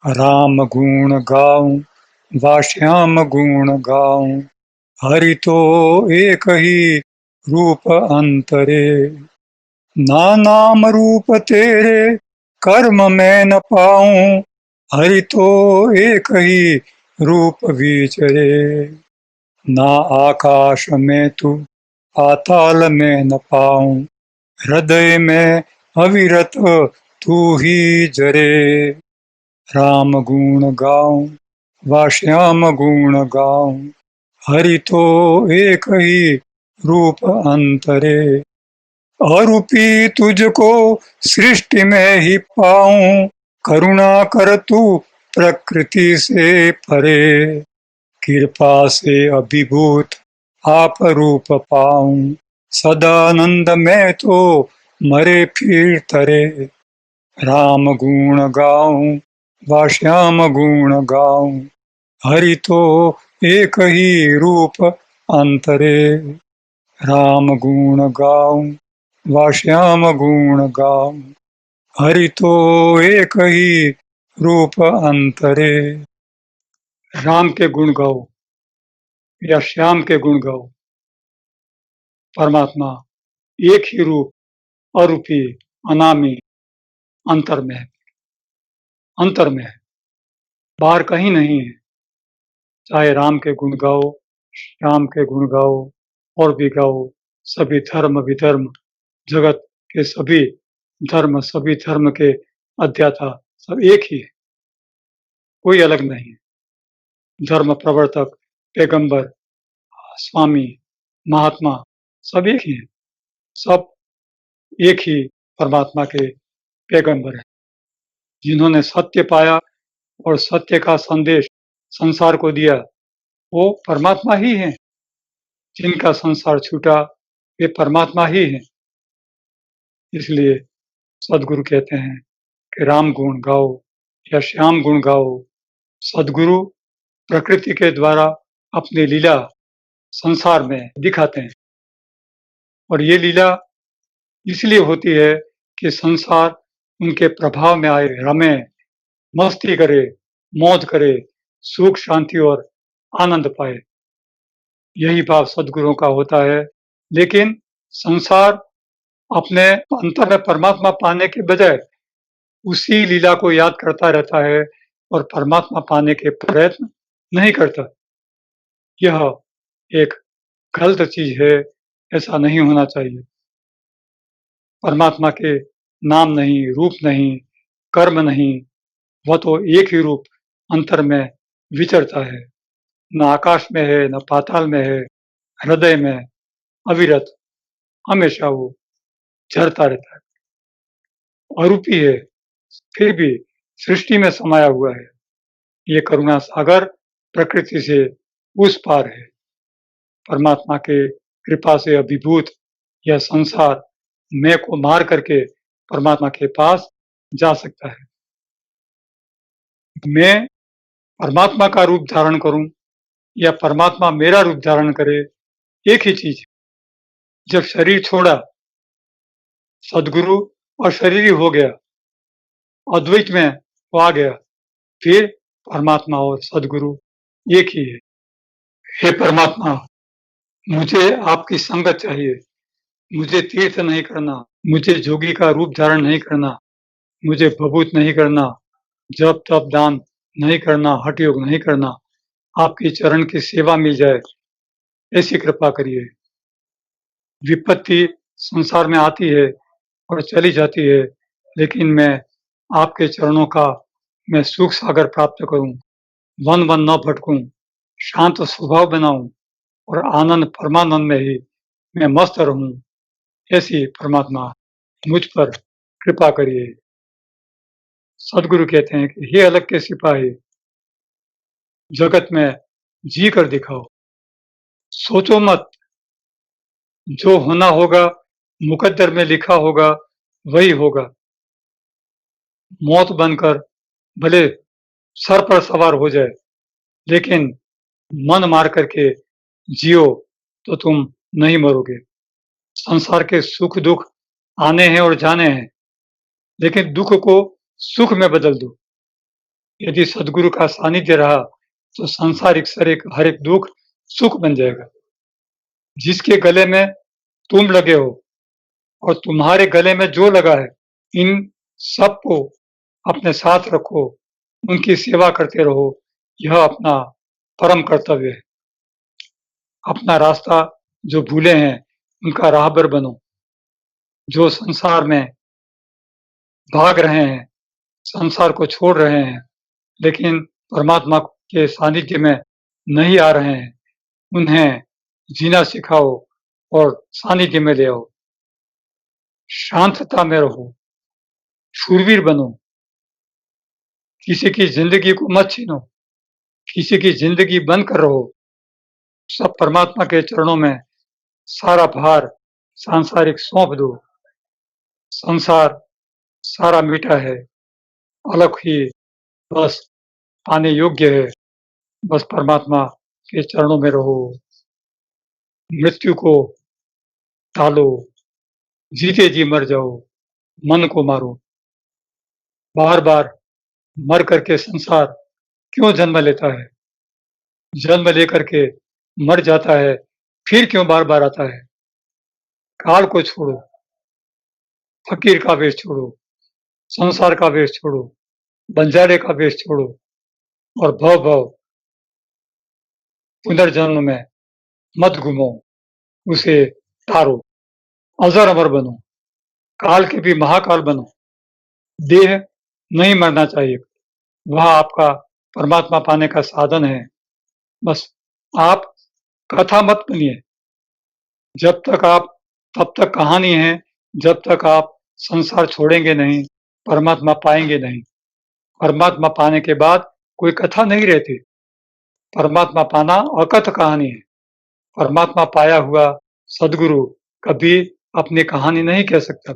राम गुण गाऊं वा श्याम गुण गाऊं, हरि तो एक ही रूप अंतरे। ना नाम रूप तेरे कर्म में न पाऊं, हरि तो एक ही रूप विचरे। ना आकाश में तू पाताल में न पाऊं, हृदय में अविरत तू ही जरे। राम गुण गाऊं वा श्याम गुण गाऊं, हरि तो एक ही रूप अंतरे। अरूपी तुझको सृष्टि में ही पाऊं, करुणा कर तू प्रकृति से परे। कृपा से अभिभूत आप रूप पाऊं, सदानंद में तो मरे फिर तरे। राम गुण गाऊं वा श्याम गुण गाऊं, हरि तो एक ही रूप अंतरे। राम गुण गाऊं वा श्याम गुण गाऊं, हरि तो एक ही रूप अंतरे। राम के गुण गाओ या श्याम के गुण गाओ, परमात्मा एक ही रूप, अरूपी, अनामी, अंतर में है, अंतर में है, बाहर कहीं नहीं है। चाहे राम के गुण गाओ, श्याम के गुण गाओ और भी गाओ, सभी धर्म विधर्म, जगत के सभी धर्म, सभी धर्म के अध्याता सब एक ही है, कोई अलग नहीं है। धर्म प्रवर्तक, पैगंबर, स्वामी, महात्मा सब एक ही है, सब एक ही परमात्मा के पैगंबर हैं, जिन्होंने सत्य पाया और सत्य का संदेश संसार को दिया, वो परमात्मा ही हैं। जिनका संसार छूटा, वे परमात्मा ही हैं। इसलिए सदगुरु कहते हैं कि राम गुण गाओ या श्याम गुण गाओ। सदगुरु प्रकृति के द्वारा अपनी लीला संसार में दिखाते हैं, और ये लीला इसलिए होती है कि संसार उनके प्रभाव में आए, रमे, मस्ती करे, मौज करे, सुख शांति और आनंद पाए। यही भाव सदगुरुओं का होता है। लेकिन संसार अपने अंतर में परमात्मा पाने के बजाय उसी लीला को याद करता रहता है और परमात्मा पाने के प्रयत्न नहीं करता। यह एक गलत चीज है, ऐसा नहीं होना चाहिए। परमात्मा के नाम नहीं, रूप नहीं, कर्म नहीं, वह तो एक ही रूप अंतर में विचरता है। न आकाश में है, न पाताल में है, हृदय में अविरत हमेशा वो झरता रहता है, अरूपी है, फिर भी सृष्टि में समाया हुआ है। ये करुणा सागर प्रकृति से उस पार है। परमात्मा के कृपा से अभिभूत यह संसार मैं को मार करके परमात्मा के पास जा सकता है। मैं परमात्मा का रूप धारण करूं या परमात्मा मेरा रूप धारण करे, एक ही चीज है। जब शरीर छोड़ा, सदगुरु और शरीर हो गया, अद्वैत में वो आ गया, फिर परमात्मा और सदगुरु एक ही है। हे परमात्मा, मुझे आपकी संगत चाहिए, मुझे तीर्थ नहीं करना, मुझे जोगी का रूप धारण नहीं करना, मुझे भभूत नहीं करना, जप तप दान नहीं करना, हठ योग नहीं करना, आपकी चरण की सेवा मिल जाए, ऐसी कृपा करिए। विपत्ति संसार में आती है और चली जाती है, लेकिन मैं आपके चरणों का मैं सुख सागर प्राप्त करूं, वन वन न भटकूं, शांत स्वभाव बनाऊं और आनंद परमानंद में ही मैं मस्त रहूं, ऐसी परमात्मा मुझ पर कृपा करिए। सदगुरु कहते हैं कि हे अलग के सिपाही, जगत में जी कर दिखाओ, सोचो मत, जो होना होगा मुकद्दर में लिखा होगा वही होगा। मौत बनकर भले सर पर सवार हो जाए, लेकिन मन मार करके जियो तो तुम नहीं मरोगे। संसार के सुख दुख आने हैं और जाने हैं, लेकिन दुख को सुख में बदल दो। यदि सद्गुरु का सानिध्य रहा तो सांसारिक हर एक दुख सुख बन जाएगा। जिसके गले में तुम लगे हो और तुम्हारे गले में जो लगा है, इन सबको अपने साथ रखो, उनकी सेवा करते रहो, यह अपना परम कर्तव्य है। अपना रास्ता जो भूले हैं, उनका राहबर बनो। जो संसार में भाग रहे हैं, संसार को छोड़ रहे हैं, लेकिन परमात्मा के सानिध्य में नहीं आ रहे हैं, उन्हें जीना सिखाओ और सानिध्य में ले आओ। शांतता में रहो, शूरवीर बनो, किसी की ज़िंदगी को मत छीनो, किसी की ज़िंदगी बनकर रहो। सब परमात्मा के चरणों में सारा भार सांसारिक सौंप दो। संसार सारा मीठा है, अलग ही बस पाने योग्य है। बस परमात्मा के चरणों में रहो। मृत्यु को टालो, जीते जी मर जाओ, मन को मारो। बार-बार मर करके संसार क्यों जन्म लेता है? जन्म लेकर के मर जाता है, फिर क्यों बार-बार आता है? काल को छोड़ो, फकीर का वेश छोड़ो, संसार का वेश छोड़ो, बंजारे का वेश छोड़ो और भव-भव पुनर्जन्म में मत घूमो, उसे तारो, अजर-अमर बनो, काल के भी महाकाल बनो। देह नहीं मरना चाहिए, वह आपका परमात्मा पाने का साधन है। बस आप कथा मत बनिए। जब तक आप तब तक कहानी है, जब तक आप संसार छोड़ेंगे नहीं, परमात्मा पाएँगे नहीं। परमात्मा पाने के बाद कोई कथा नहीं रहती। परमात्मा पाना अकथ कहानी है। परमात्मा पाया हुआ सद्गुरु कभी अपनी कहानी नहीं कह सकता।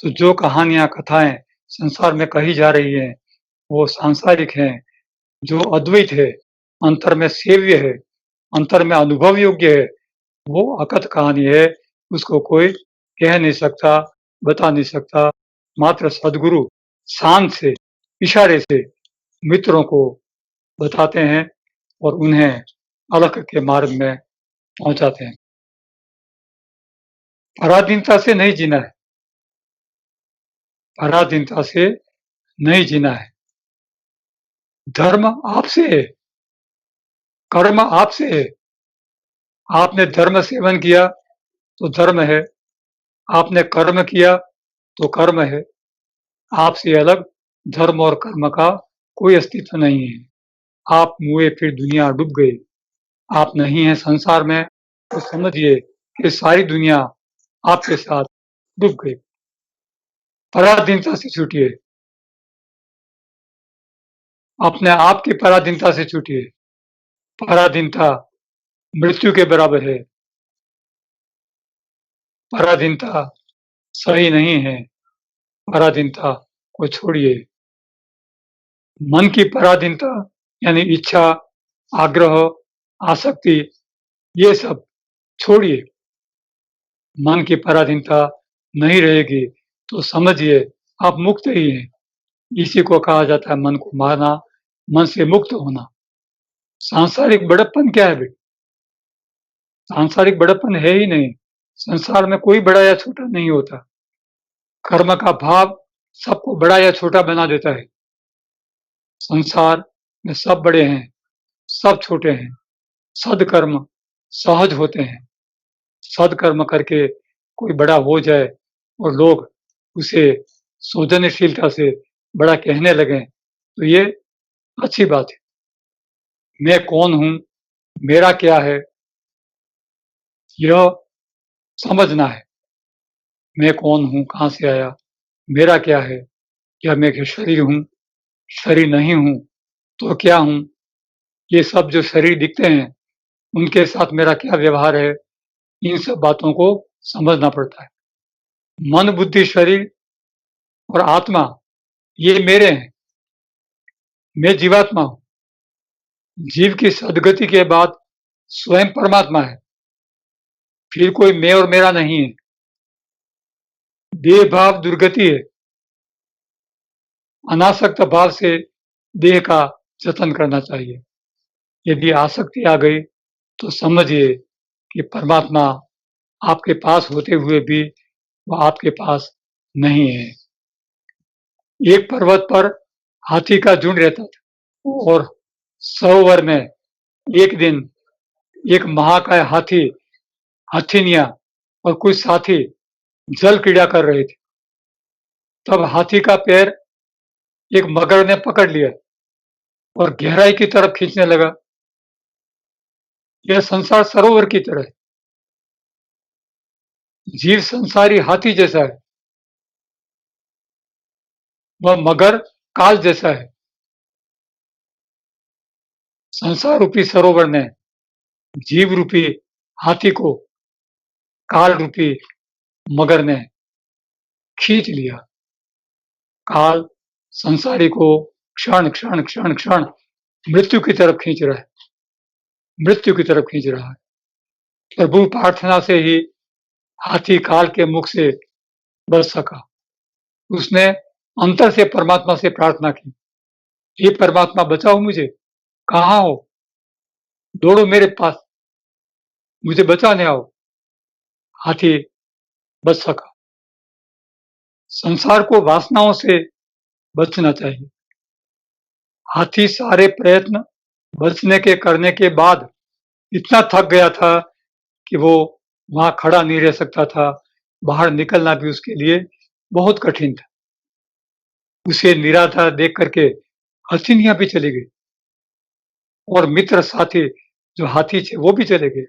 तो जो कहानियाँ, कथाएँ संसार में कही जा रही हैं, वो सांसारिक हैं। जो अद्वैत है, अंतर में सेव्य है, अंतर में अनुभव योग्य है, वो अकथ कहानी है। उसको कोई कह नहीं सकता, बता नहीं सकता। मात्र सद्गुरु शान से, इशारे से मित्रों को बताते हैं और उन्हें अलख के मार्ग में पहुँचाते हैं। पराधीनता से नहीं जीना है, पराधीनता से नहीं जीना है। धर्म आपसे है, कर्म आपसे है। आपने धर्म सेवन किया तो धर्म है, आपने कर्म किया तो कर्म है। आपसे अलग धर्म और कर्म का कोई अस्तित्व नहीं है। आप मुए फिर दुनिया डूब गई। आप नहीं हैं संसार में तो समझिए कि सारी दुनिया आपके साथ डूब गई। पराधीनता से छूटिए, अपने आप की पराधीनता से छूटिए। पराधीनता मृत्यु के बराबर है। पराधीनता सही नहीं है। पराधीनता को छोड़िए। मन की पराधीनता यानी इच्छा, आग्रह, आसक्ति ये सब छोड़िए। मन की पराधीनता नहीं रहेगी तो समझिए आप मुक्त ही हैं। इसी को कहा जाता है मन को मारना, मन से मुक्त होना। सांसारिक बड़प्पन क्या है भई? सांसारिक बड़प्पन है ही नहीं। संसार में कोई बड़ा या छोटा नहीं होता। कर्म का भाव सबको बड़ा या छोटा बना देता है। संसार में सब बड़े हैं, सब छोटे हैं। सद्कर्म सहज होते हैं। सद्कर्म करके कोई बड़ा हो जाए और लोग उसे सौजन्यशीलता से बड़ा कहने लगें, तो ये अच्छी बात है। मैं कौन हूँ, मेरा क्या है, यह समझना है। मैं कौन हूँ, कहाँ से आया, मेरा क्या है, क्या मैं एक शरीर हूँ, शरीर नहीं हूँ, तो क्या हूँ? ये सब जो शरीर दिखते हैं, उनके साथ मेरा क्या व्यवहार है, इन सब बातों को समझना पड़ता है। मन, बुद्धि, शरीर और आत्मा ये मेरे हैं। मैं जीवात्मा हूँ। जीव की सद्गति के बाद स्वयं परमात्मा है। फिर कोई मैं और मेरा नहीं है। देह भाव दुर्गति है। अनासक्त भाव से देह का जतन करना चाहिए। यदि आसक्ति आ गई तो समझिए कि परमात्मा आपके पास होते हुए भी वह आपके पास नहीं है। एक पर्वत पर हाथी का झुंड रहता था और सरोवर में एक दिन एक महाकाय हाथी, हथिनिया और कुछ साथी जल क्रीड़ा कर रहे थे। तब हाथी का पैर एक मगर ने पकड़ लिया और गहराई की तरफ खींचने लगा। यह संसार सरोवर की तरह है। जीव संसारी हाथी जैसा है, वह मगर काल जैसा है। संसार रूपी सरोवर ने जीव रूपी हाथी को काल रूपी मगर ने खींच लिया। काल संसारी को क्षण क्षण क्षण क्षण मृत्यु की तरफ खींच रहा है, मृत्यु की तरफ खींच रहा है। प्रभु प्रार्थना से ही हाथी काल के मुख से बच सका। उसने अंतर से परमात्मा से प्रार्थना की, हे परमात्मा बचाओ मुझे, कहाँ हो? दौड़ो मेरे पास, मुझे बचाने आओ। हाथी बच सका। संसार को वासनाओं से बचना चाहिए। हाथी सारे प्रयत्न बचने के करने के बाद इतना थक गया था कि वो वहां खड़ा नहीं रह सकता था। बाहर निकलना भी उसके लिए बहुत कठिन था। उसे निराधार देख करके हथिनियां भी चली गई और मित्र साथी जो हाथी थे वो भी चले गए।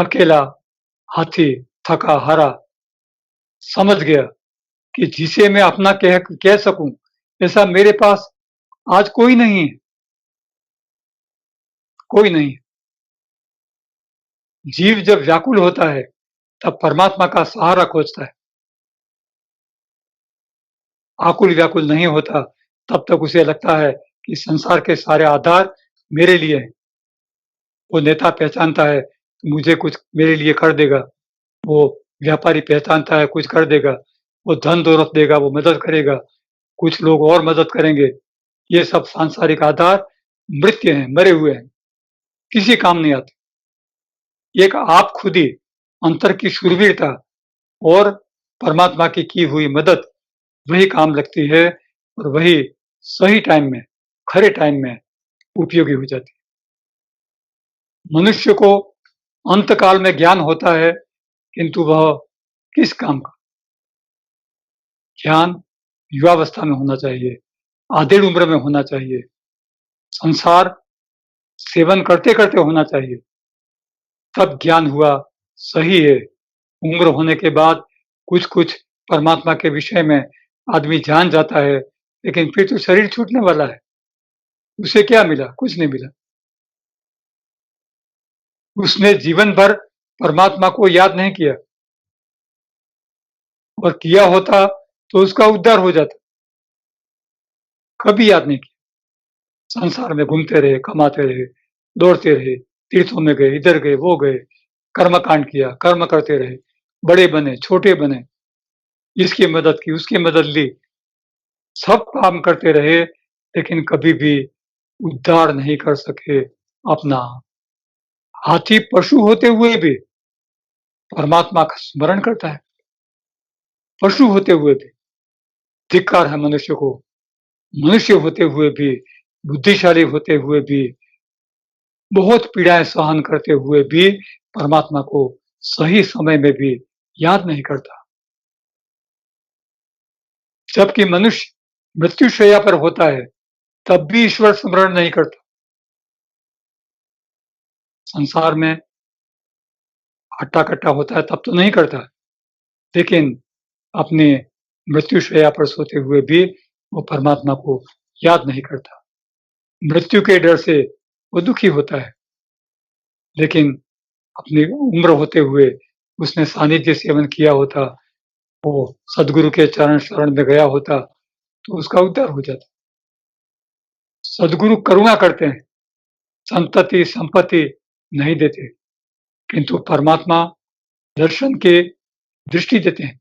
अकेला हाथी थका हारा समझ गया कि जिसे मैं अपना कह सकूं ऐसा मेरे पास आज कोई नहीं है, कोई नहीं। जीव जब व्याकुल होता है तब परमात्मा का सहारा खोजता है। आकुल व्याकुल नहीं होता तब तक उसे लगता है कि संसार के सारे आधार मेरे लिए हैं। वो नेता पहचानता है मुझे कुछ मेरे लिए कर देगा, वो व्यापारी पहचानता है कुछ कर देगा, वो धन दौलत देगा, वो मदद करेगा, कुछ लोग और मदद करेंगे। ये सब सांसारिक आधार मृत्य हैं, मरे हुए हैं, किसी काम नहीं आते। एक आप खुद ही अंतर की शूरवीरता और परमात्मा की हुई मदद वही काम लगती है और वही सही टाइम में, खरे टाइम में उपयोगी हो जाती है। मनुष्य को अंत काल में ज्ञान होता है, किंतु वह किस काम का? ज्ञान युवावस्था में होना चाहिए, आधेड़ उम्र में होना चाहिए, संसार सेवन करते-करते होना चाहिए, तब ज्ञान हुआ सही है। उम्र होने के बाद कुछ-कुछ परमात्मा के विषय में आदमी जान जाता है, लेकिन फिर तो शरीर छूटने वाला है। उसे क्या मिला? कुछ नहीं मिला। उसने जीवन भर परमात्मा को याद नहीं किया और किया होता तो उसका उद्धार हो जाता। कभी याद नहीं किया। संसार में घूमते रहे, कमाते रहे, दौड़ते रहे, तीर्थों में गए, इधर गए, वो गए, कर्मकांड किया, कर्म करते रहे, बड़े बने, छोटे बने, इसकी मदद की, उसकी मदद ली, सब काम करते रहे, लेकिन कभी भी उद्धार नहीं कर सके अपना। हाथी पशु होते हुए भी परमात्मा का स्मरण करता है, पशु होते हुए भी। धिक्कार है मनुष्य को, मनुष्य होते हुए भी, बुद्धिशाली होते हुए भी, बहुत पीड़ाएं सहन करते हुए भी परमात्मा को सही समय में भी याद नहीं करता। जबकि मनुष्य मृत्युशैया पर होता है, तब भी ईश्वर स्मरण नहीं करता। संसार में हट्टा-कट्टा होता है तब तो नहीं करता, लेकिन अपने मृत्युशैया पर सोते हुए भी वो परमात्मा को याद नहीं करता। मृत्यु के डर से वो दुखी होता है, लेकिन अपनी उम्र होते हुए उसने सानिध्य सेवन किया होता, वो सद्गुरु के चरण शरण में गया होता, तो उसका उद्धार हो जाता। सद्गुरु करुणा करते हैं, संतति संपत्ति नहीं देते, किंतु परमात्मा दर्शन के दृष्टि देते हैं,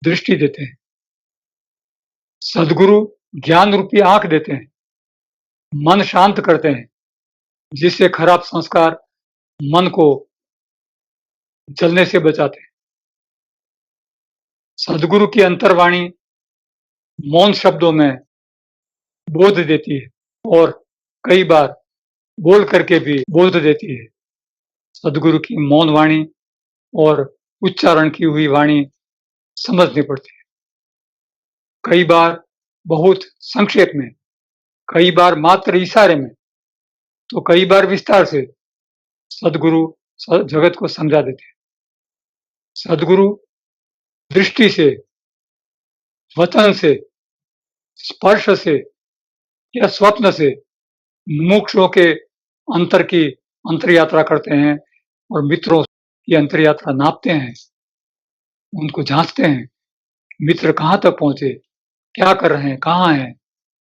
दृष्टि देते हैं। सद्गुरु ज्ञान रूपी आंख देते हैं, मन शांत करते हैं, जिससे खराब संस्कार मन को जलने से बचाते हैं। सदगुरु की अंतर्वाणी मौन शब्दों में बोध देती है और कई बार बोल करके भी बोध देती है। सदगुरु की मौन वाणी और उच्चारण की हुई वाणी समझनी पड़ती है। कई बार बहुत संक्षेप में, कई बार मात्र इशारे में, तो कई बार विस्तार से सदगुरु जगत को समझा देते हैं। सदगुरु दृष्टि से, वचन से, स्पर्श से या स्वप्न से मुमुक्षुओं के अंतर की अंतर यात्रा करते हैं और मित्रों की अंतर यात्रा नापते हैं, उनको जांचते हैं, मित्र कहाँ तक पहुंचे, क्या कर रहे हैं, कहाँ हैं,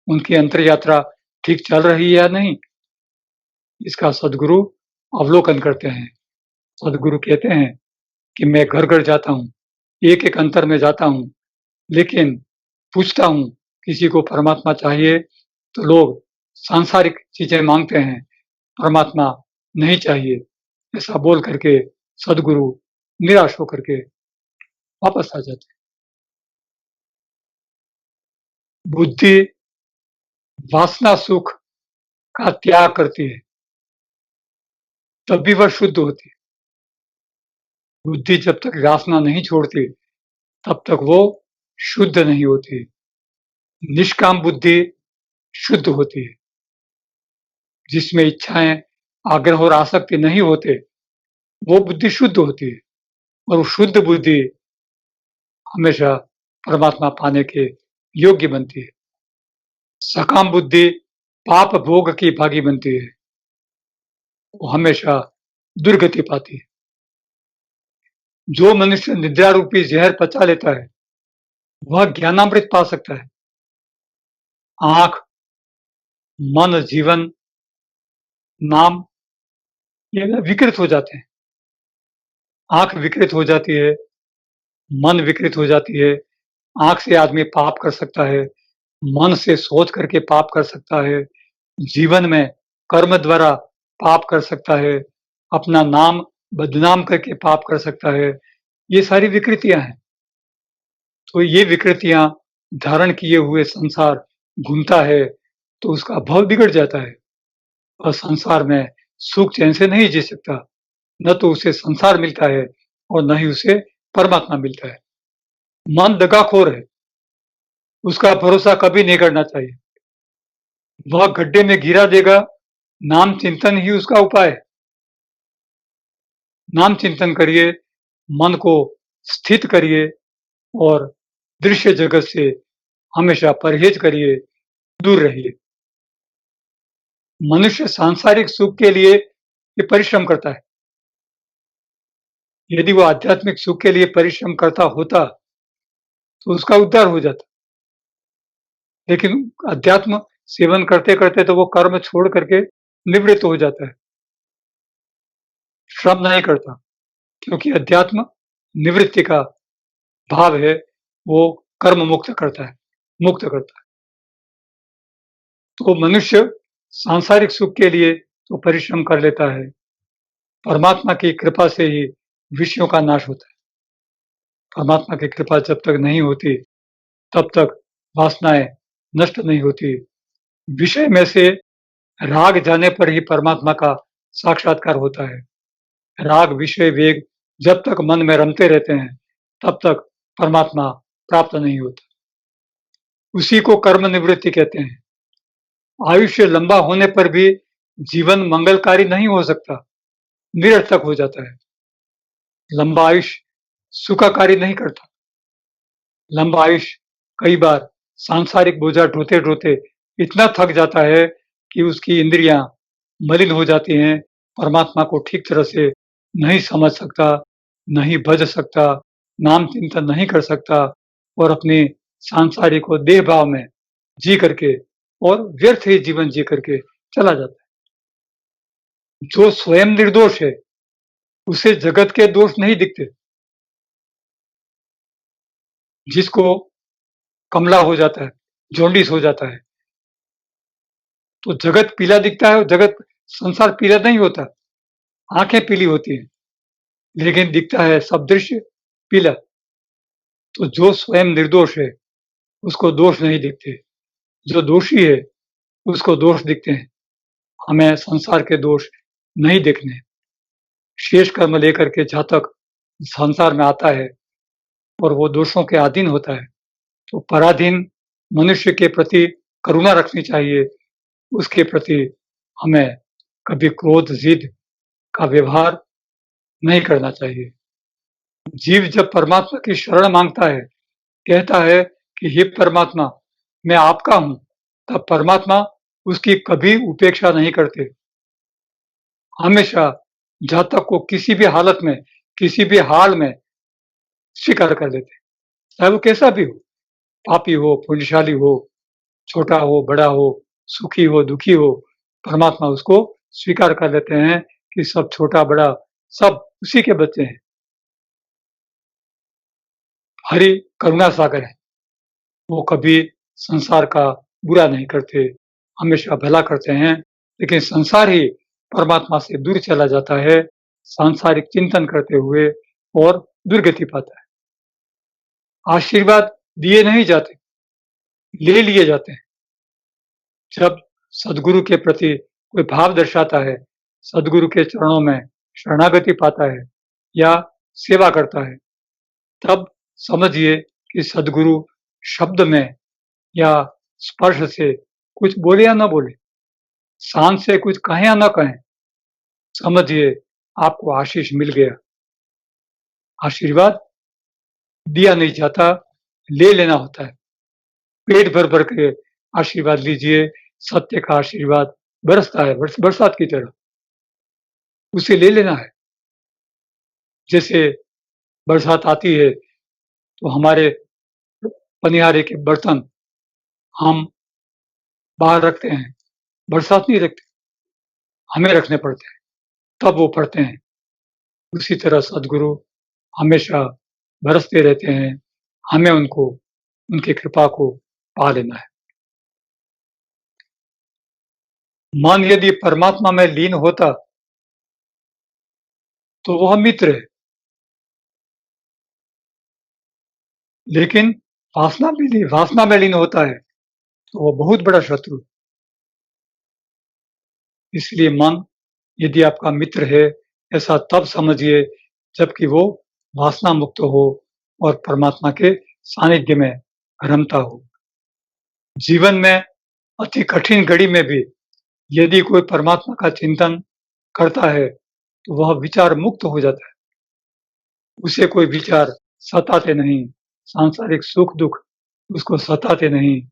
उनकी अंतर यात्रा ठीक चल रही है या नहीं, इसका सदगुरु अवलोकन करते हैं। सदगुरु कहते हैं कि मैं घर-घर जाता हूँ, एक-एक अंतर में जाता हूँ, लेकिन पूछता हूँ, किसी को परमात्मा चाहिए तो लोग सांसारिक चीजें मांगते हैं, परमात्मा नहीं चाहिए। ऐसा बोल करके सदगुरु निराश होकर के वापस आ जाते हैं। बुद्धि वासना सुख का त्याग करती है, तब भी वह शुद्ध होती है। बुद्धि जब तक वासना नहीं छोड़ती, तब तक वो शुद्ध नहीं होती। निष्काम बुद्धि शुद्ध होती है, जिसमें इच्छाएं, आग्रह और आसक्ति नहीं होते, वो बुद्धि शुद्ध होती है और वो शुद्ध बुद्धि हमेशा परमात्मा पाने के योग्य बनती है। सकाम बुद्धि पाप भोग की भागी बनती है, वो हमेशा दुर्गति पाती है। जो मनुष्य निद्रा रूपी जहर पचा लेता है, वह ज्ञानामृत पा सकता है। आंख, मन, जीवन, नाम ये विकृत हो जाते हैं। आंख विकृत हो जाती है, मन विकृत हो जाती है। आंख से आदमी पाप कर सकता है, मन से सोच करके पाप कर सकता है, जीवन में कर्म द्वारा पाप कर सकता है, अपना नाम बदनाम करके पाप कर सकता है। ये सारी विकृतियां हैं। तो ये विकृतियां धारण किए हुए संसार घूमता है, तो उसका भाव बिगड़ जाता है और संसार में सुख चैन से नहीं जी सकता। न तो उसे संसार मिलता है और न ही उसे परमात्मा मिलता है। मन दगाखोर है, उसका भरोसा कभी नहीं करना चाहिए। वह गड्ढे में गिरा देगा, नाम चिंतन ही उसका उपाय है। नाम चिंतन करिए, मन को स्थित करिए और दृश्य जगत से हमेशा परहेज करिए, दूर रहिए। मनुष्य सांसारिक सुख के लिए ये परिश्रम करता है। यदि वो आध्यात्मिक सुख के लिए परिश्रम करता होता, तो उसका उद्धार हो जाता। लेकिन अध्यात्म सेवन करते-करते तो वो कर्म छोड़ करके निवृत्त हो जाता है। श्रम नहीं करता, क्योंकि अध्यात्म निवृत्ति का भाव है, वो कर्म मुक्त करता है, मुक्त करता है। तो मनुष्य सांसारिक सुख के लिए तो परिश्रम कर लेता है, परमात्मा की कृपा से ही विषयों का नाश होता है। परमात्मा की कृपा जब तक नहीं होती, तब तक वासनाएँ नष्ट नहीं होती। विषय में से राग जाने पर ही परमात्मा का साक्षात्कार होता है। राग, विषय, वेग जब तक मन में रमते रहते हैं, तब तक परमात्मा प्राप्त नहीं होता। उसी को कर्म निवृत्ति कहते हैं। आयुष्य लंबा होने पर भी जीवन मंगलकारी नहीं हो सकता, निरर्थक हो जाता है। लंबा आयुष्य सुखाकारी नहीं करता। लंबा आयुष्य कई बार सांसारिक बोझा ढोते-ढोते इतना थक जाता है कि उसकी इंद्रियां मलिन हो जाती हैं, परमात्मा को ठीक तरह से नहीं समझ सकता, नहीं भज सकता, नाम चिंतन नहीं कर सकता और अपने सांसारिक और देह भाव में जी करके और व्यर्थ ही जीवन जी करके चला जाता है। जो स्वयं निर्दोष है, उसे जगत के दोष नहीं दिखते। जिसको कमला हो जाता है, जॉन्डिस हो जाता है। तो जगत पीला दिखता है और जगत संसार पीला नहीं होता, आँखें पीली होती हैं, लेकिन दिखता है सब दृश्य पीला। तो जो स्वयं निर्दोष है, उसको दोष नहीं दिखते, जो दोषी है, उसको दोष दिखते हैं। हमें संसार के दोष नहीं देखने। शेष कर्म लेकर के जातक संसार में आता है और वो दोषों के अधीन होता है, तो पराधीन मनुष्य के प्रति करुणा रखनी चाहिए, उसके प्रति हमें कभी क्रोध, जिद का व्यवहार नहीं करना चाहिए। जीव जब परमात्मा की शरण माँगता है, कहता है कि हे परमात्मा, मैं आपका हूँ, तब परमात्मा उसकी कभी उपेक्षा नहीं करते। हमेशा जातक को किसी भी हालत में, किसी भी हाल में स्वीकार कर लेते हैं, चाहे वो कैसा भी हो, पापी हो, पुण्यशाली हो, छोटा हो, बड़ा हो, सुखी हो, दुखी हो, परमात्मा उसको स्वीकार कर लेते हैं कि सब छोटा-बड़ा सब उसी के बच्चे हैं। हरि करुणा सागर है, वो कभी संसार का बुरा नहीं करते, हमेशा भला करते हैं, लेकिन संसार ही परमात्मा से दूर चला जाता है, सांसारिक चिंतन करते हुए और दुर्गति पाता है। आशीर्वाद दिए नहीं जाते, ले लिए जाते हैं। जब सद्गुरु के प्रति कोई भाव दर्शाता है, सद्गुरु के चरणों में शरणागति पाता है या सेवा करता है, तब समझिए कि सद्गुरु शब्द में या स्पर्श से कुछ बोले या ना बोले, शान से कुछ कहें या ना कहें, समझिए आपको आशीष मिल गया। आशीर्वाद दिया नहीं जाता, ले लेना होता है। पेट भर-भर के आशीर्वाद लीजिए, सत्य का आशीर्वाद बरसता है बरसात की तरह, उसे ले लेना है। जैसे बरसात आती है, तो हमारे पनिहारे के बर्तन हम बाहर रखते हैं, बरसात नहीं रखते, हमें रखने पड़ते हैं, तब वो पड़ते हैं। उसी तरह सद्गुरु हमेशा बरसते रहते हैं, हमें उनको उनकी कृपा को पा लेना है। मन यदि परमात्मा में लीन होता, तो वह मित्र है, लेकिन वासना में लीन होता है, तो वह बहुत बड़ा शत्रु। इसलिए मन यदि आपका मित्र है, ऐसा तब समझिए जबकि वो वासना मुक्त हो और परमात्मा के सानिध्य में रमता हो। जीवन में अति कठिन घड़ी में भी यदि कोई परमात्मा का चिंतन करता है, तो वह विचार मुक्त हो जाता है। उसे कोई विचार सताते नहीं, सांसारिक सुख-दुःख उसको सताते नहीं,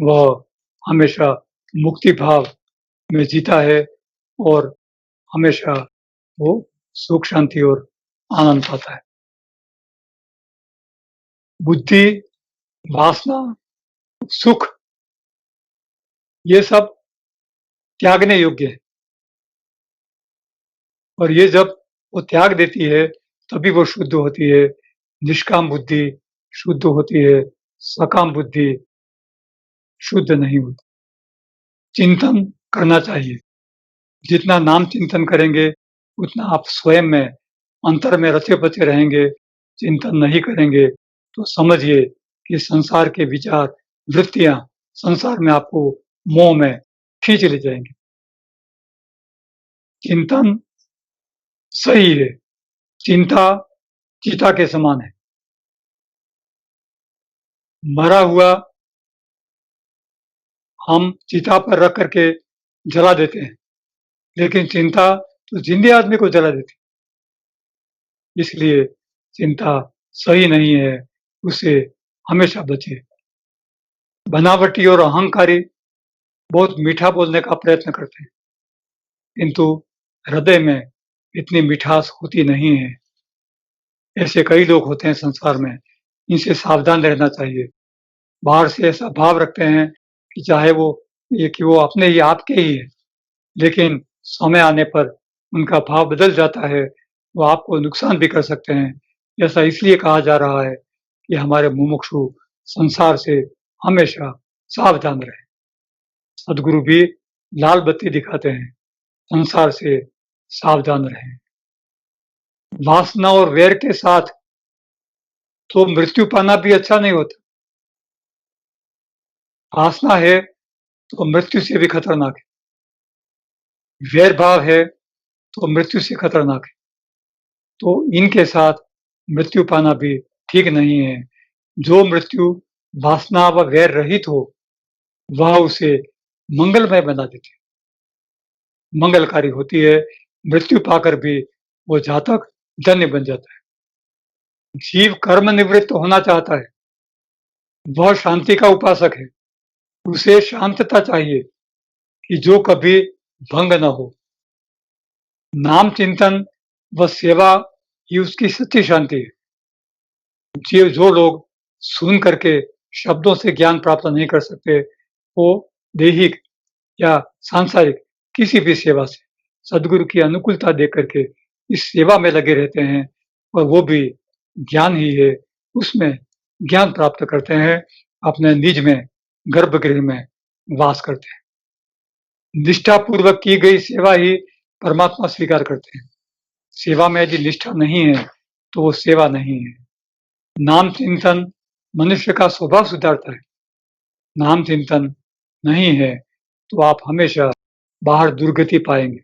वह हमेशा मुक्ति भाव में जीता है और हमेशा वो सुख, शांति और आनंद पाता है। बुद्धि, वासना, सुख ये सब त्यागने योग्य है और ये जब वो त्याग देती है, तभी वो शुद्ध होती है। निष्काम बुद्धि शुद्ध होती है, सकाम बुद्धि शुद्ध नहीं होती। चिंतन करना चाहिए। जितना नाम चिंतन करेंगे, उतना आप स्वयं में, अंतर में रचे-पचे रहेंगे। चिंतन नहीं करेंगे, तो समझिए कि संसार के विचार, वृत्तियाँ संसार में आपको मोह में खींच ले जाएँगी। चिंतन सही है, चिंता चिता के समान है। मरा हुआ हम चिता पर रख कर के जला देते हैं, लेकिन चिंता तो जिंदे आदमी को जला देती है। इसलिए चिंता सही नहीं है, उससे हमेशा बचिए। बनावटी और अहंकारी बहुत मीठा बोलने का प्रयत्न करते हैं, किंतु हृदय में इतनी मिठास होती नहीं है। ऐसे कई लोग होते हैं संसार में, इनसे सावधान रहना चाहिए। बाहर से ऐसा भाव रखते हैं कि चाहे वो कि वो अपने ही आपके ही हैं, लेकिन समय आने पर उनका भाव बदल जाता है, वो आपको नुकसान भी कर सकते हैं। ऐसा इसलिए कहा जा रहा है कि हमारे मुमुक्षु संसार से हमेशा सावधान रहें। सदगुरु भी लाल बत्ती दिखाते हैं, संसार से सावधान रहें। वासना और वैर के साथ तो मृत्यु पाना भी अच्छा नहीं होता। वासना है तो मृत्यु से भी खतरनाक है। वैर भाव है तो मृत्यु से खतरनाक है। तो इनके साथ मृत्यु पाना भी ठीक नहीं है। जो मृत्यु वासना व वैर रहित हो, वह उसे मंगलमय बना देती है, मंगलकारी होती है। मृत्यु पाकर भी वो जातक धन्य बन जाता है। जीव कर्म निवृत्त होना चाहता है, वह शांति का उपासक है। उसे शांतता चाहिए कि जो कभी भंग न हो। नाम चिंतन व सेवा ही उसकी सच्ची शांति है। जो लोग सुन करके शब्दों से ज्ञान प्राप्त नहीं कर सकते, वो दैहिक या सांसारिक किसी भी सेवा से सदगुरु की अनुकूलता देख करके इस सेवा में लगे रहते हैं और वो भी ज्ञान ही है, उसमें ज्ञान प्राप्त करते हैं, अपने निज में, गर्भगृह में वास करते हैं। निष्ठापूर्वक की गई सेवा ही परमात्मा स्वीकार करते हैं। सेवा में यदि निष्ठा नहीं है, तो वो सेवा नहीं है। नाम चिंतन मनुष्य का स्वभाव सुधारता है। नाम चिंतन नहीं है, तो आप हमेशा बाहर दुर्गति पाएंगे।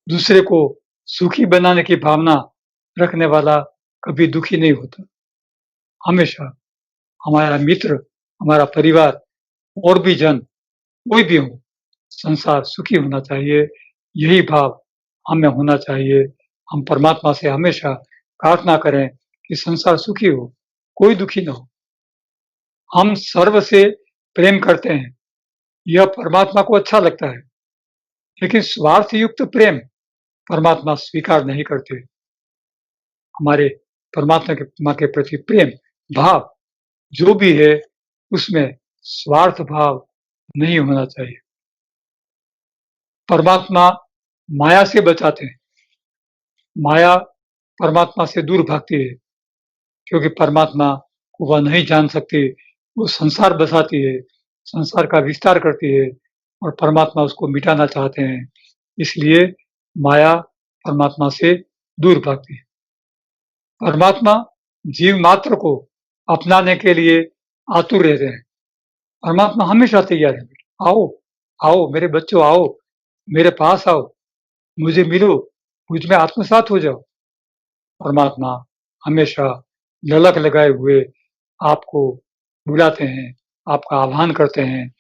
दूसरे को सुखी बनाने की भावना रखने वाला कभी दुखी नहीं होता। हमेशा हमारा मित्र, हमारा परिवार और भी जन, कोई भी हो, संसार सुखी होना चाहिए, यही भाव हमें होना चाहिए। हम परमात्मा से हमेशा प्रार्थना करें कि संसार सुखी हो, कोई दुखी ना हो। हम सर्व से प्रेम करते हैं, यह परमात्मा को अच्छा लगता है, लेकिन स्वार्थ युक्त प्रेम परमात्मा स्वीकार नहीं करते। हमारे परमात्मा के प्रति प्रेम भाव जो भी है, उसमें स्वार्थ भाव नहीं होना चाहिए। परमात्मा माया से बचाते हैं। माया परमात्मा से दूर भागती है, क्योंकि परमात्मा को वह नहीं जान सकती। वो संसार बसाती है, संसार का विस्तार करती है और परमात्मा उसको मिटाना चाहते हैं। इसलिए माया परमात्मा से दूर भागती है। परमात्मा जीव मात्र को अपनाने के लिए आतुर रहते हैं। परमात्मा हमेशा तैयार है। आओ, आओ मेरे बच्चों, आओ, मेरे पास आओ, मुझे मिलो, मुझ में आत्मसात हो जाओ। परमात्मा हमेशा ललक लगाए हुए आपको बुलाते हैं, आपका आह्वान करते हैं।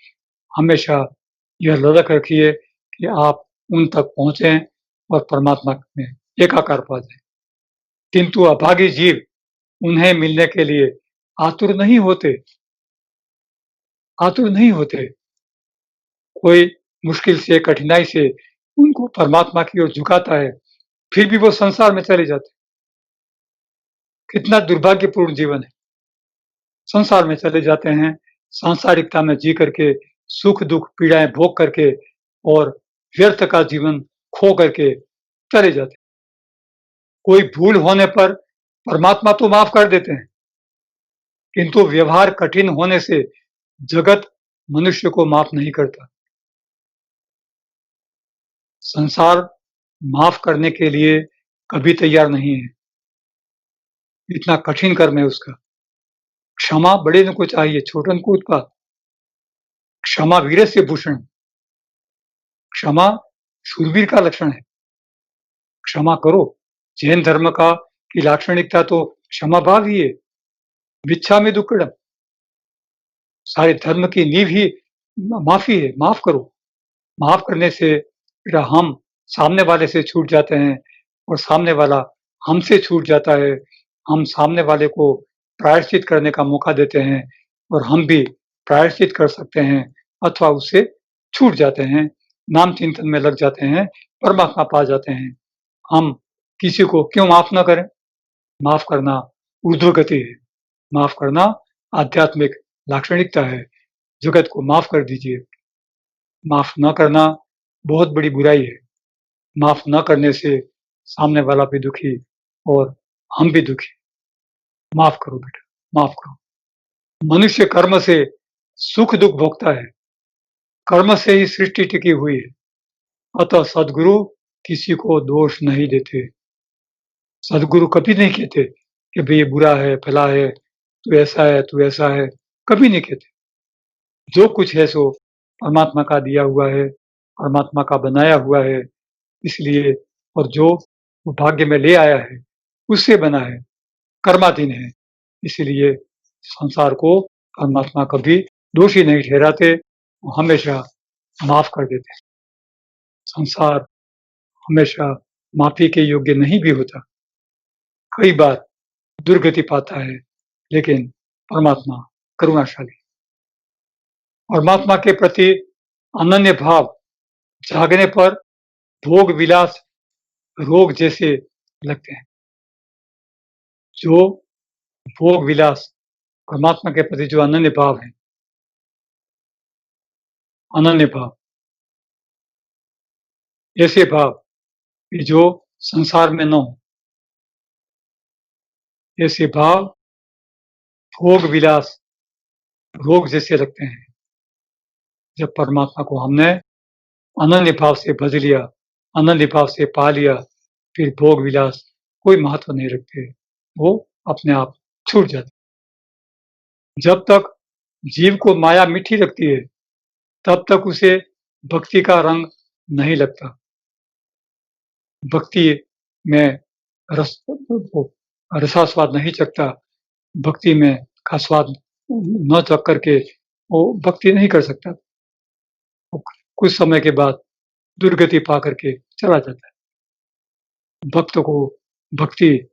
हमेशा यह ललक रखिए कि आप उन तक पहुँचे और परमात्मा में एकाकार पा जाएँ। किंतु अभागी जीव उन्हें मिलने के लिए आतुर नहीं होते, आतुर नहीं होते। कोई मुश्किल से, कठिनाई से उनको परमात्मा की ओर झुकाता है, फिर भी वो संसार में चले जाते हैं। कितना दुर्भाग्यपूर्ण जीवन है। संसार में चले जाते हैं, सांसारिकता में जी करके, सुख-दुःख, पीड़ाएँ भोग करके और व्यर्थ का जीवन खो करके चले जाते हैं। कोई भूल होने पर परमात्मा तो माफ़ कर देते हैं, किंतु व्यवहार कठिन होने से जगत मनुष्य को माफ़ नहीं करता। संसार माफ़ करने के लिए कभी तैयार नहीं है, इतना कठिन कर्म है उसका। क्षमा बड़े न को चाहिए, छोटन को उत्पात। क्षमा वीरस्य भूषण। क्षमा शूरवीर का लक्षण है। क्षमा करो। जैन धर्म की लाक्षणिकता तो क्षमा भाव ही है। मिच्छामि दुक्कडम। सारे धर्म की नींव ही माफ़ी है, माफ़ करो। माफ़ करने से फिर हम सामने वाले से छूट जाते हैं और सामने वाला हमसे छूट जाता है। हम सामने वाले को प्रायश्चित करने का मौका देते हैं और हम भी प्रायश्चित कर सकते हैं अथवा उससे छूट जाते हैं, नाम चिंतन में लग जाते हैं, परमात्मा पा जाते हैं। हम किसी को क्यों माफ़ ना करें? माफ़ करना ऊर्ध्व गति है। माफ़ करना आध्यात्मिक लाक्षणिकता है। जगत को माफ़ कर दीजिए। माफ़ न करना बहुत बड़ी बुराई है। माफ़ न करने से सामने वाला भी दुखी और हम भी दुखी। माफ़ करो बेटा, माफ़ करो। मनुष्य कर्म से सुख दुख भोगता है, कर्म से ही सृष्टि टिकी हुई है। अतः सद्गुरु किसी को दोष नहीं देते। सद्गुरु कभी नहीं कहते कि भई ये बुरा है, फला है, तू ऐसा है, कभी नहीं कहते। जो कुछ है सो परमात्मा का दिया हुआ है, परमात्मा का बनाया हुआ है, इसलिए और जो वो भाग्य में ले आया है, उससे बना है, कर्माधीन है। इसीलिए संसार को परमात्मा कभी दोषी नहीं ठहराते, वो हमेशा माफ़ कर देते हैं। संसार हमेशा माफ़ी के योग्य नहीं भी होता। कई बार दुर्गति पाता है, लेकिन परमात्मा करुणाशाली। परमात्मा के प्रति अनन्य भाव जागने पर भोग विलास रोग जैसे लगते हैं। जो भोग विलास परमात्मा के प्रति जो अनन्य भाव है, अनन्य भाव, ऐसे भाव कि जो संसार में न हो, ऐसे भाव भोग विलास रोग जैसे लगते हैं। जब परमात्मा को हमने अनन्य भाव से भज लिया, अनन्य भाव से पा लिया, फिर भोग विलास कोई महत्व नहीं रखते, वो अपने आप छूट जाते। जब तक जीव को माया मीठी लगती है, तब तक उसे भक्ति का रंग नहीं लगता। भक्ति में रस वो रसास्वाद नहीं चखता, भक्ति में का स्वाद न चख करके वो भक्ति नहीं कर सकता। वो कुछ समय के बाद दुर्गति पा करके चला जाता है। भक्त को भक्ति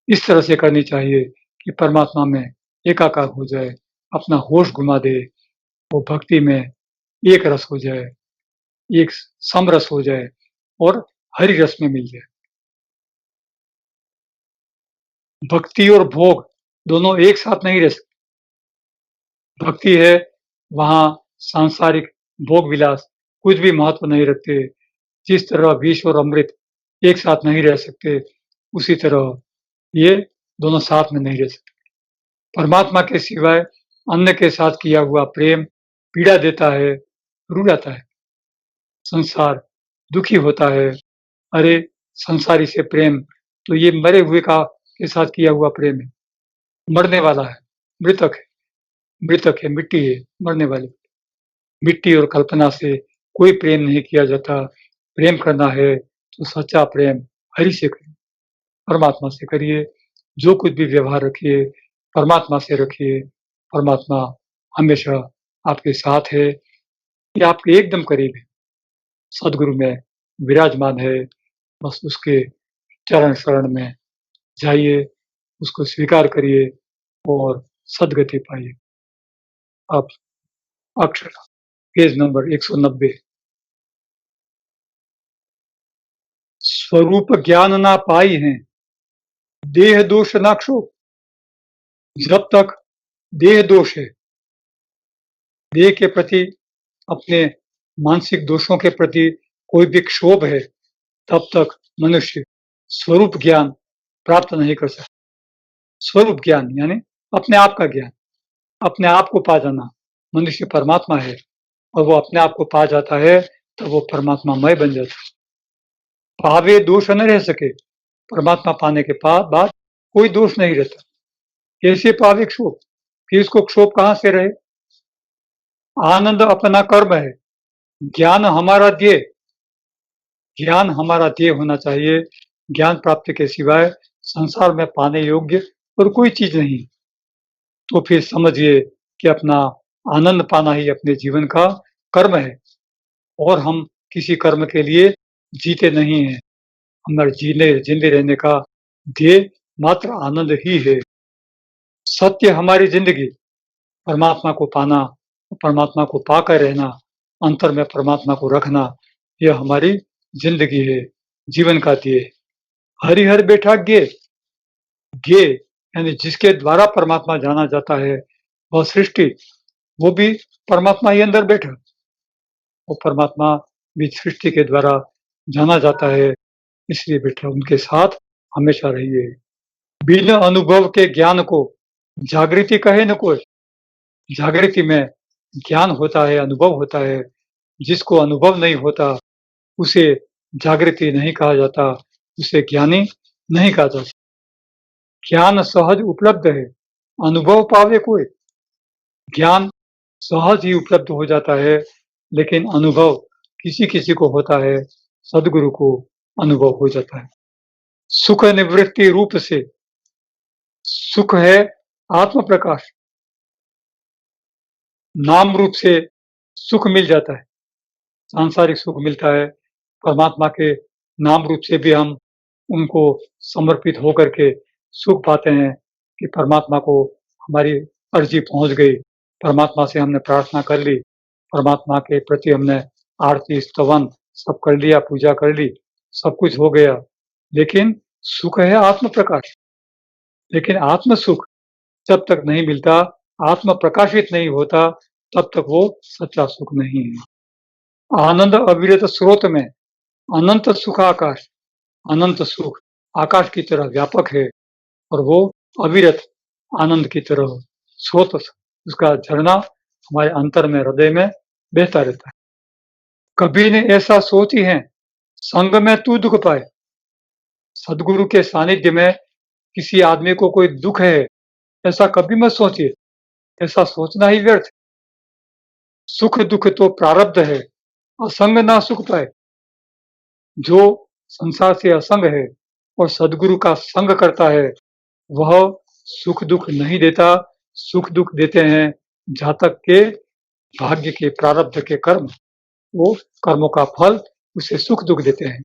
इस तरह से करनी चाहिए कि परमात्मा में एकाकार हो जाए, अपना होश घुमा दे, वो भक्ति में एक रस हो जाए, एक समरस हो जाए और हरि रस में मिल जाए। भक्ति और भोग दोनों एक साथ नहीं रह सकते। भक्ति है, वहाँ सांसारिक भोग विलास कुछ भी महत्व नहीं रखते। जिस तरह विष और अमृत एक साथ नहीं रह सकते, उसी तरह ये दोनों साथ में नहीं रह सकते। परमात्मा के सिवाय अन्य के साथ किया हुआ प्रेम पीड़ा देता है, रुलाता है। संसार दुखी होता है। अरे! संसारी से प्रेम तो ये मरे हुए का के साथ किया हुआ प्रेम है। मरने वाला है, मृतक है, मिट्टी है, मरने वाली। मिट्टी और कल्पना से कोई प्रेम नहीं किया जाता। प्रेम करना है तो सच्चा प्रेम हरि से करिए, परमात्मा से करिए। जो कुछ भी व्यवहार रखिए, परमात्मा से रखिए। परमात्मा हमेशा आपके साथ है, ये आपके एकदम करीब है। सद्गुरु में विराजमान है, बस उसके चरण शरण में जाइए, उसको स्वीकार करिए और सद्गति पाइए। अब अक्षर पेज नंबर 190। स्वरूप ज्ञान ना पाई है, देह दोष ना क्षोभ। जब तक देह दोष है, देह के प्रति, अपने मानसिक दोषों के प्रति कोई भी क्षोभ है, तब तक मनुष्य स्वरूप ज्ञान प्राप्त नहीं कर सकता। स्वरूप ज्ञान यानी अपने आप का ज्ञान, अपने आप को पा जाना। मनुष्य परमात्मा है और वो अपने आप को पा जाता है, तो वो परमात्मामय बन जाता है। पावे दोष न रह सके, परमात्मा पाने के बाद कोई दोष नहीं रहता। कैसे पावे क्षोभ, फिर इसको क्षोभ कहाँ से रहे? आनंद अपना कर्म है, ज्ञान हमारा ध्येय। ज्ञान हमारा ध्येय होना चाहिए। ज्ञान प्राप्ति के सिवाय संसार में पाने योग्य और कोई चीज नहीं। तो फिर समझिए कि अपना आनंद पाना ही अपने जीवन का कर्म है और हम किसी कर्म के लिए जीते नहीं हैं। हमारे जिंदे रहने का ध्येय मात्र आनंद ही है। सत्य हमारी जिंदगी, परमात्मा को पाना, परमात्मा को पाकर रहना, अंतर में परमात्मा को रखना, यह हमारी जिंदगी है, जीवन का ध्येय। हरिहर बैठा ज्ञेय, ज्ञेय यानी जिसके द्वारा परमात्मा जाना जाता है, वह सृष्टि, वो भी परमात्मा ही अंदर बैठा। वो परमात्मा भी सृष्टि के द्वारा जाना जाता है, इसलिए बैठा। उनके साथ हमेशा रहिए। बिना अनुभव के ज्ञान को जागृति कहे न कोई। जागृति में ज्ञान होता है, अनुभव होता है। जिसको अनुभव नहीं होता, उसे जागृति नहीं कहा जाता, उसे ज्ञानी नहीं कहा जाता। ज्ञान सहज उपलब्ध है, अनुभव पावे कोई। ज्ञान सहज ही उपलब्ध हो जाता है, लेकिन अनुभव किसी-किसी को होता है, सद्गुरु को अनुभव हो जाता है। सुख निवृत्ति रूप से, सुख है आत्म प्रकाश, नाम रूप से सुख मिल जाता है, सांसारिक सुख मिलता है, परमात्मा के नाम रूप से भी हम उनको समर्पित होकर के सुख पाते हैं कि परमात्मा को हमारी अर्जी पहुँच गई, परमात्मा से हमने प्रार्थना कर ली, परमात्मा के प्रति हमने आरती, स्तवन सब कर लिया, पूजा कर ली, सब कुछ हो गया। लेकिन सुख है आत्म प्रकाश, लेकिन आत्म सुख जब तक नहीं मिलता, आत्म प्रकाशित नहीं होता, तब तक वो सच्चा सुख नहीं है। आनंद अविरत स्रोत में अनंत सुखाकाश, अनंत सुख आकाश की तरह व्यापक है और वो अविरत आनंद की तरह स्रोत, उसका झरना हमारे अंतर में, हृदय में बहता रहता है। कबीर ने ऐसा सोची है, संग में तू दुख पाए। सदगुरु के सानिध्य में किसी आदमी को कोई दुख है, ऐसा कभी मत सोचिए, ऐसा सोचना ही व्यर्थ। सुख दुख तो प्रारब्ध है, असंग ना सुख पाए। जो संसार से असंग है और सदगुरु का संग करता है, वह सुख दुख नहीं देता, सुख दुख देते हैं जातक के भाग्य के, प्रारब्ध के कर्म। वो कर्मों का फल उसे सुख दुख देते हैं।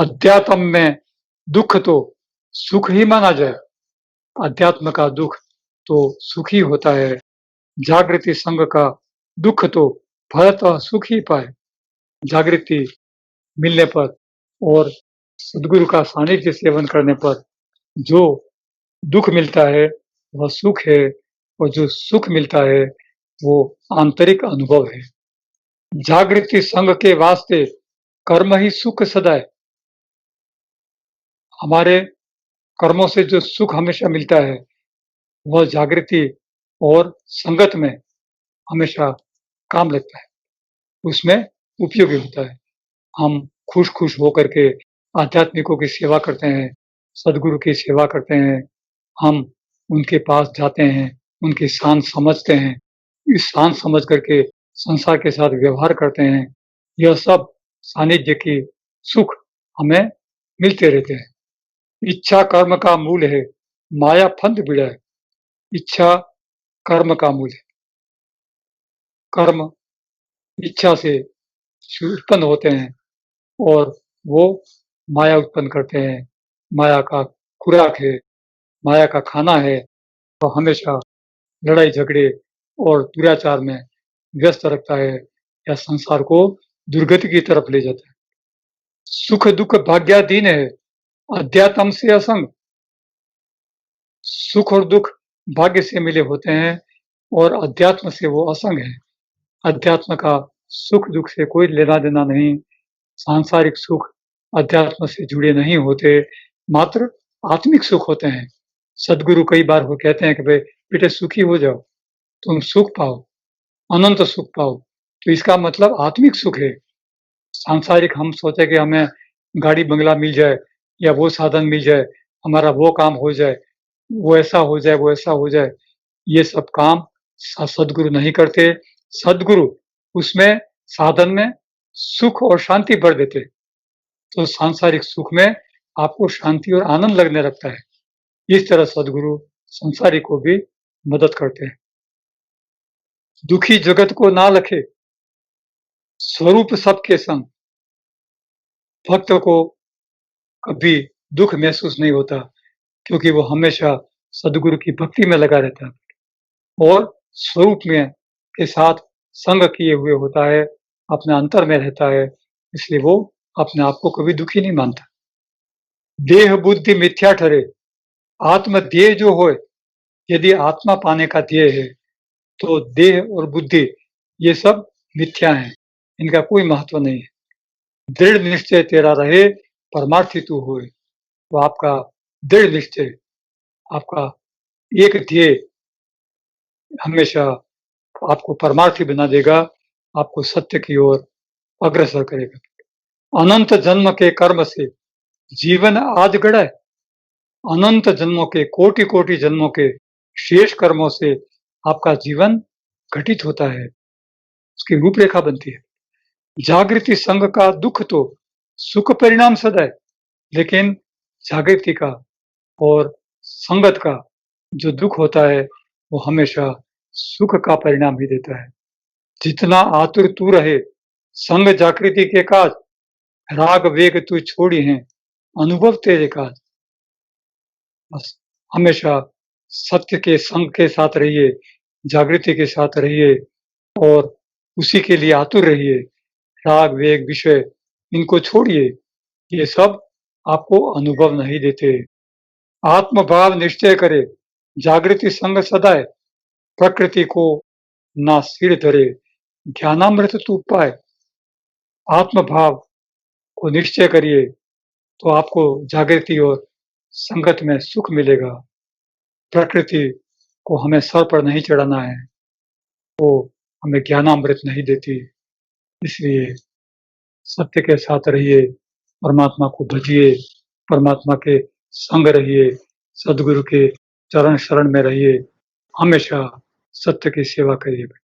अध्यात्म में दुख तो सुख ही माना जाए, अध्यात्म का दुख तो सुख ही होता है। जागृति संग का दुख तो फलतः सुख ही पाए। जागृति मिलने पर और सदगुरु का सानिध्य सेवन करने पर जो दुख मिलता है वह सुख है, और जो सुख मिलता है वो आंतरिक अनुभव है। जागृति संग के वास्ते कर्म ही सुख सदाए। हमारे कर्मों से जो सुख हमेशा मिलता है वह जागृति और संगत में हमेशा काम लगता है, उसमें उपयोगी होता है। हम खुश-खुश होकर के आध्यात्मिकों की सेवा करते हैं, सदगुरु की सेवा करते हैं, हम उनके पास जाते हैं, उनकी शान समझते हैं, इस शान समझ कर के संसार के साथ व्यवहार करते हैं। यह सब सानिध्य की सुख हमें मिलते रहते हैं। इच्छा कर्म का मूल है, माया फंद बिड़ाए। इच्छा कर्म का मूल है। कर्म इच्छा से उत्पन्न होते हैं और वो माया उत्पन्न करते हैं। माया का खुराक है, माया का खाना है, तो हमेशा लड़ाई झगड़े और दुराचार में व्यस्त रखता है या संसार को दुर्गति की तरफ ले जाता है। सुख दुख भाग्याधीन है, अध्यात्म से असंग। सुख और दुख भाग्य से मिले होते हैं और अध्यात्म से वो असंग है। अध्यात्म का सुख दुख से कोई लेना देना नहीं, सांसारिक सुख अध्यात्म से जुड़े नहीं होते, मात्र आत्मिक सुख होते हैं। सदगुरु कई बार वो कहते हैं कि भाई बेटे सुखी हो जाओ, तुम सुख पाओ, अनंत सुख पाओ। तो इसका मतलब आत्मिक सुख है। सांसारिक हम सोचे कि हमें गाड़ी बंगला मिल जाए या वो साधन मिल जाए, हमारा वो काम हो जाए, वो ऐसा हो जाए, वो ऐसा हो जाए। ये सब काम सदगुरु नहीं करते। सदगुरु उसमें साधन में सुख और शांति भर देते। तो सांसारिक सुख में आपको शांति और आनंद लगने लगता है। इस तरह सदगुरु संसारी को भी मदद करते हैं। दुखी जगत को ना लखे, स्वरूप सबके संग। भक्त को कभी दुख महसूस नहीं होता, क्योंकि वो हमेशा सदगुरु की भक्ति में लगा रहता है और स्वरूप में के साथ संग किए हुए होता है, अपने अंतर में रहता है, इसलिए वो अपने आप को कभी दुखी नहीं मानता। देह बुद्धि मिथ्या ठहरे, आत्म ध्येय जो होए, यदि आत्मा पाने का ध्येय है, तो देह और बुद्धि ये सब मिथ्या हैं, इनका कोई महत्व नहीं है। दृढ़ निश्चय तेरा रहे, परमार्थी तू होए। तो आपका दृढ़ निश्चय, आपका एक ध्येय हमेशा आपको परमार्थी बना देगा, आपको सत्य की ओर अग्रसर करेगा। अनंत जन्म के कर्म से जीवन आज गढ़ा है, अनंत जन्मों के कोटि-कोटि जन्मों के शेष कर्मों से आपका जीवन घटित होता है, उसकी रूपरेखा बनती है। जागृति संग का दुःख तो सुख परिणाम सदा है, लेकिन जागृति का और संगत का जो दुःख होता है, वो हमेशा सुख का परिणाम ही देता है। जितना आतुर तू रहे, संग जागृति के काज, राग वेग तू छोड़ी हैं, अनुभव तेरे काज। बस हमेशा सत्य के संग के साथ रहिए, जागृति के साथ रहिए और उसी के लिए आतुर रहिए। राग, वेग, विषय इनको छोड़िए, ये सब आपको अनुभव नहीं देते। आत्मभाव निश्चय करे, जागृति संग सदाए, प्रकृति को ना सिर धरे, ज्ञानामृत तू पाए। आत्मभाव को निश्चय करिए, तो आपको जागृति और संगत में सुख मिलेगा। प्रकृति को हमें सर पर नहीं चढ़ाना है, वो हमें ज्ञानामृत नहीं देती। इसलिए सत्य के साथ रहिए, परमात्मा को भजिए, परमात्मा के संग रहिए, सद्गुरु के चरण शरण में रहिए, हमेशा सत्य की सेवा करिए।